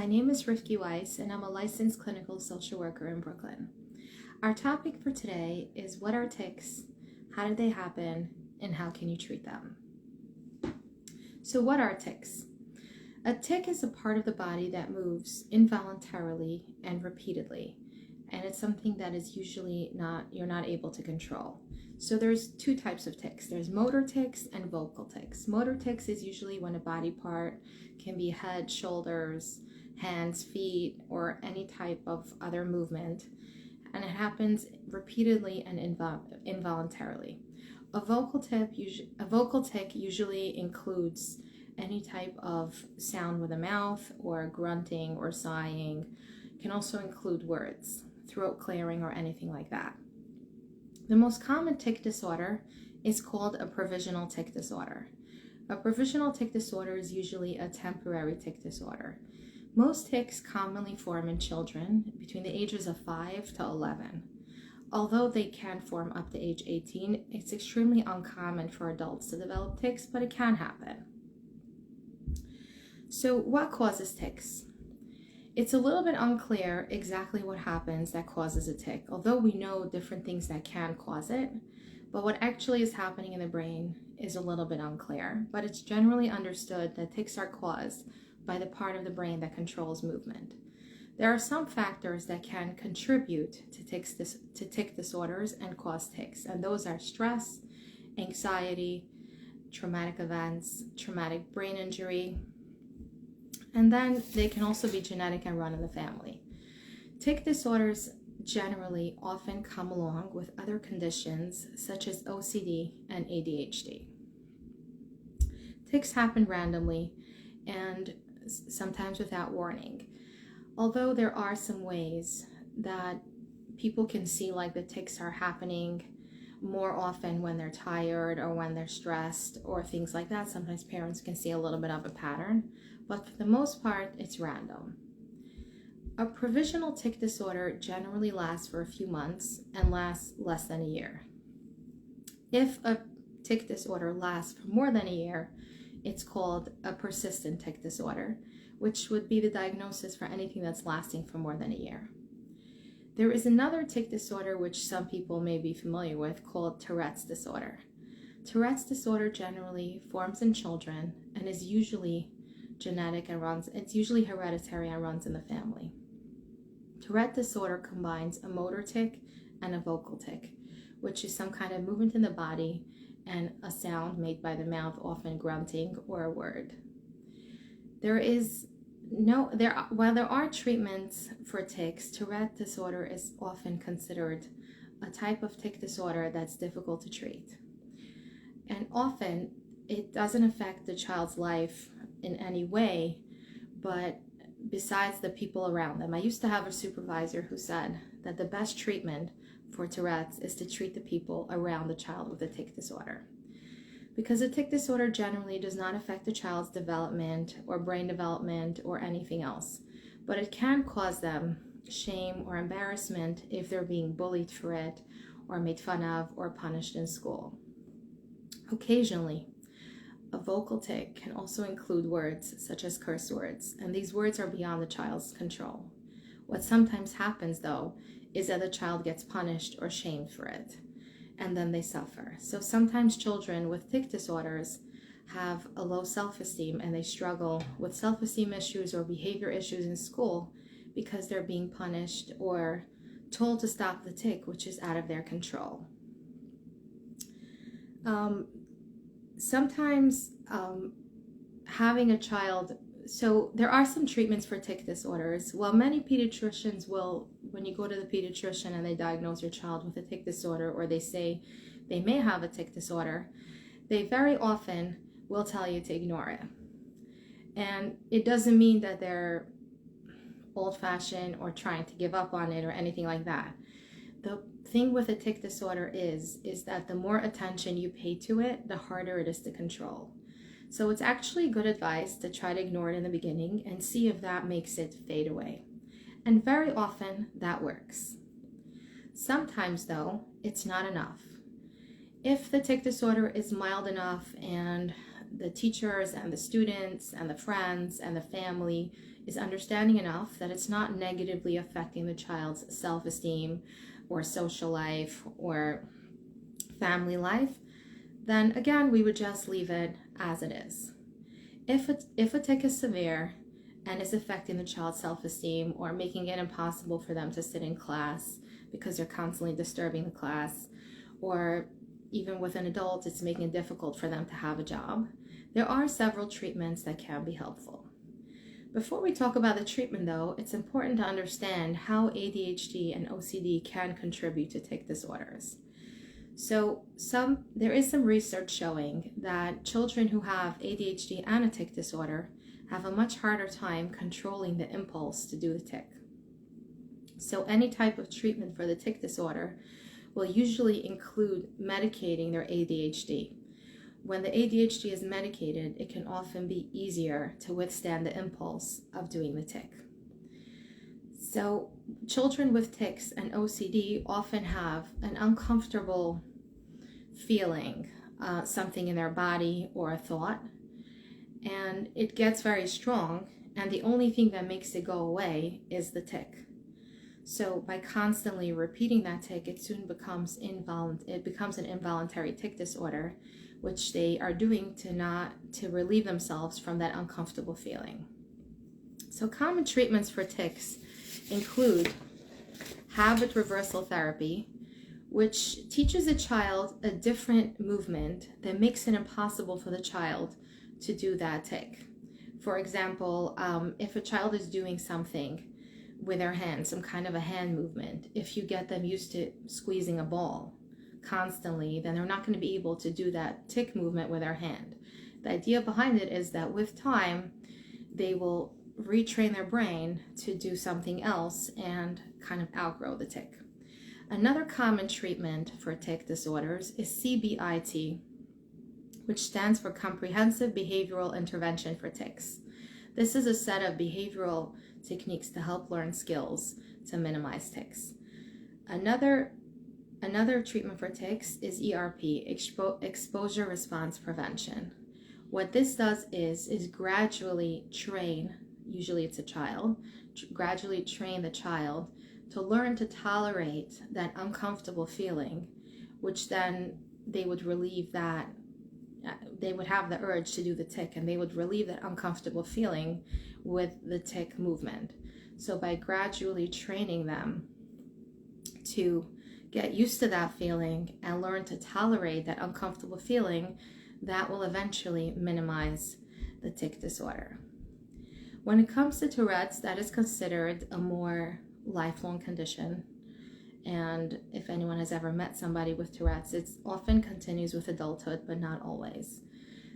My name is Rivky Weiss, and I'm a licensed clinical social worker in Brooklyn. Our topic for today is what are tics, how do they happen, and how can you treat them? So what are tics? A tic is a part of the body that moves involuntarily and repeatedly, and it's something that is usually you're not able to control. So there's two types of tics. There's motor tics and vocal tics. Motor tics is usually when a body part can be head, shoulders, hands, feet, or any type of other movement, and it happens repeatedly and involuntarily. A vocal tic usually includes any type of sound with the mouth or grunting or sighing. It can also include words, throat clearing, or anything like that. The most common tic disorder is called a provisional tic disorder. A provisional tic disorder is usually a temporary tic disorder. Most tics commonly form in children between the ages of 5 to 11. Although they can form up to age 18, it's extremely uncommon for adults to develop tics, but it can happen. So what causes tics? It's a little bit unclear exactly what happens that causes a tic, although we know different things that can cause it, but what actually is happening in the brain is a little bit unclear. But it's generally understood that tics are caused by the part of the brain that controls movement. There are some factors that can contribute to tic disorders and cause tics, and those are stress, anxiety, traumatic events, traumatic brain injury, and then they can also be genetic and run in the family. Tic disorders generally often come along with other conditions such as OCD and ADHD. Tics happen randomly and sometimes without warning. Although there are some ways that people can see like the tics are happening more often when they're tired or when they're stressed or things like that. Sometimes parents can see a little bit of a pattern, but for the most part, it's random. A provisional tic disorder generally lasts for a few months and lasts less than a year. If a tic disorder lasts for more than a year, it's called a persistent tic disorder, which would be the diagnosis for anything that's lasting for more than a year. There is another tic disorder which some people may be familiar with called Tourette's disorder. Tourette's disorder generally forms in children and is usually genetic and it's usually hereditary and runs in the family. Tourette disorder combines a motor tic and a vocal tic, which is some kind of movement in the body and a sound made by the mouth, often grunting or a word. While there are treatments for tics, Tourette disorder is often considered a type of tic disorder that's difficult to treat. And often it doesn't affect the child's life in any way, but besides the people around them. I used to have a supervisor who said that the best treatment for Tourette's is to treat the people around the child with a tic disorder. Because a tic disorder generally does not affect the child's development or brain development or anything else, but it can cause them shame or embarrassment if they're being bullied for it or made fun of or punished in school. Occasionally, a vocal tic can also include words such as curse words, and these words are beyond the child's control. What sometimes happens, though, is that the child gets punished or shamed for it, and then they suffer. So sometimes children with tic disorders have a low self-esteem and they struggle with self-esteem issues or behavior issues in school because they're being punished or told to stop the tic, which is out of their control. Sometimes having a child, so there are some treatments for tic disorders. While many pediatricians will, when you go to the pediatrician and they diagnose your child with a tic disorder, or they say they may have a tic disorder, they very often will tell you to ignore it. And it doesn't mean that they're old-fashioned or trying to give up on it or anything like that. The thing with a tic disorder is that the more attention you pay to it, the harder it is to control. So it's actually good advice to try to ignore it in the beginning and see if that makes it fade away. And very often that works. Sometimes though, it's not enough. If the tic disorder is mild enough and the teachers and the students and the friends and the family is understanding enough that it's not negatively affecting the child's self-esteem or social life or family life, then again, we would just leave it as it is. If a tic is severe and is affecting the child's self-esteem or making it impossible for them to sit in class because they're constantly disturbing the class, or even with an adult, it's making it difficult for them to have a job, there are several treatments that can be helpful. Before we talk about the treatment though, it's important to understand how ADHD and OCD can contribute to tic disorders. So there is some research showing that children who have ADHD and a tic disorder have a much harder time controlling the impulse to do the tic. So any type of treatment for the tic disorder will usually include medicating their ADHD. When the ADHD is medicated, it can often be easier to withstand the impulse of doing the tic. So children with tics and OCD often have an uncomfortable feeling, something in their body or a thought, and it gets very strong, and the only thing that makes it go away is the tic. So by constantly repeating that tic, it soon becomes an involuntary tic disorder, which they are doing to relieve themselves from that uncomfortable feeling. So common treatments for tics include habit reversal therapy, which teaches a child a different movement that makes it impossible for the child to do that tic. For example, if a child is doing something with their hand, some kind of a hand movement, if you get them used to squeezing a ball constantly, then they're not going to be able to do that tic movement with their hand. The idea behind it is that with time, they will retrain their brain to do something else and kind of outgrow the tic. Another common treatment for tic disorders is CBIT, which stands for Comprehensive Behavioral Intervention for Tics. This is a set of behavioral techniques to help learn skills to minimize tics. Another treatment for tics is ERP, Exposure Response Prevention. What this does is gradually train, usually it's a child, gradually train the child to learn to tolerate that uncomfortable feeling, which then they would have the urge to do the tic, and they would relieve that uncomfortable feeling with the tic movement. So by gradually training them to get used to that feeling and learn to tolerate that uncomfortable feeling, that will eventually minimize the tic disorder. When it comes to Tourette's, that is considered a more lifelong condition. And if anyone has ever met somebody with Tourette's, it often continues with adulthood, but not always.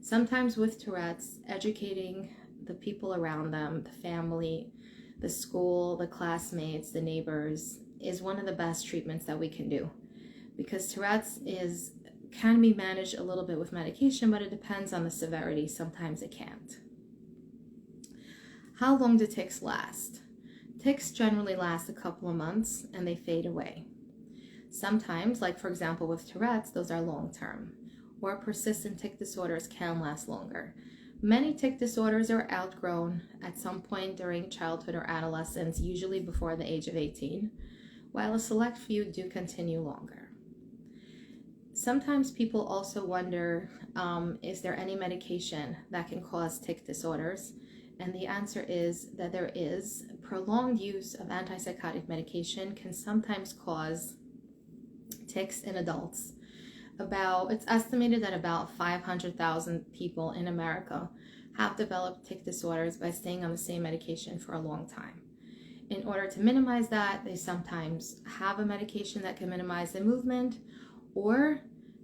Sometimes with Tourette's, educating the people around them, the family, the school, the classmates, the neighbors, is one of the best treatments that we can do. Because Tourette's can be managed a little bit with medication, but it depends on the severity. Sometimes it can't. How long do tics last? Tics generally last a couple of months and they fade away. Sometimes, like for example with Tourette's, those are long-term, or persistent tic disorders can last longer. Many tic disorders are outgrown at some point during childhood or adolescence, usually before the age of 18, while a select few do continue longer. Sometimes people also wonder, is there any medication that can cause tic disorders? And the answer is that there is. Prolonged use of antipsychotic medication can sometimes cause tics in adults. It's estimated that about 500,000 people in America have developed tic disorders by staying on the same medication for a long time. In order to minimize that, they sometimes have a medication that can minimize the movement, or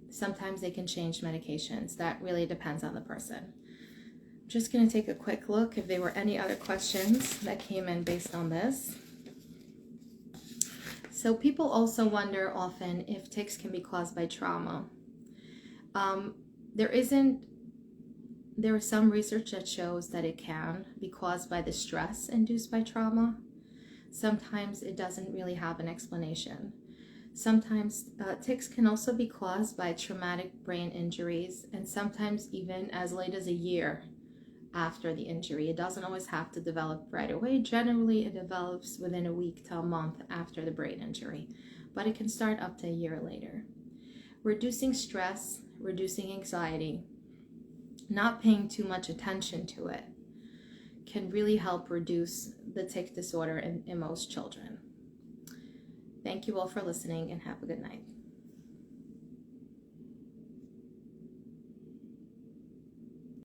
sometimes they can change medications. That really depends on the person. Just going to take a quick look if there were any other questions that came in based on this. So people also wonder often if tics can be caused by trauma. There is some research that shows that it can be caused by the stress induced by trauma. Sometimes it doesn't really have an explanation. Sometimes tics can also be caused by traumatic brain injuries, and sometimes even as late as a year after the injury. It doesn't always have to develop right away. Generally, it develops within a week to a month after the brain injury, but it can start up to a year later. Reducing stress, reducing anxiety, not paying too much attention to it can really help reduce the tic disorder in most children. Thank you all for listening, and have a good night.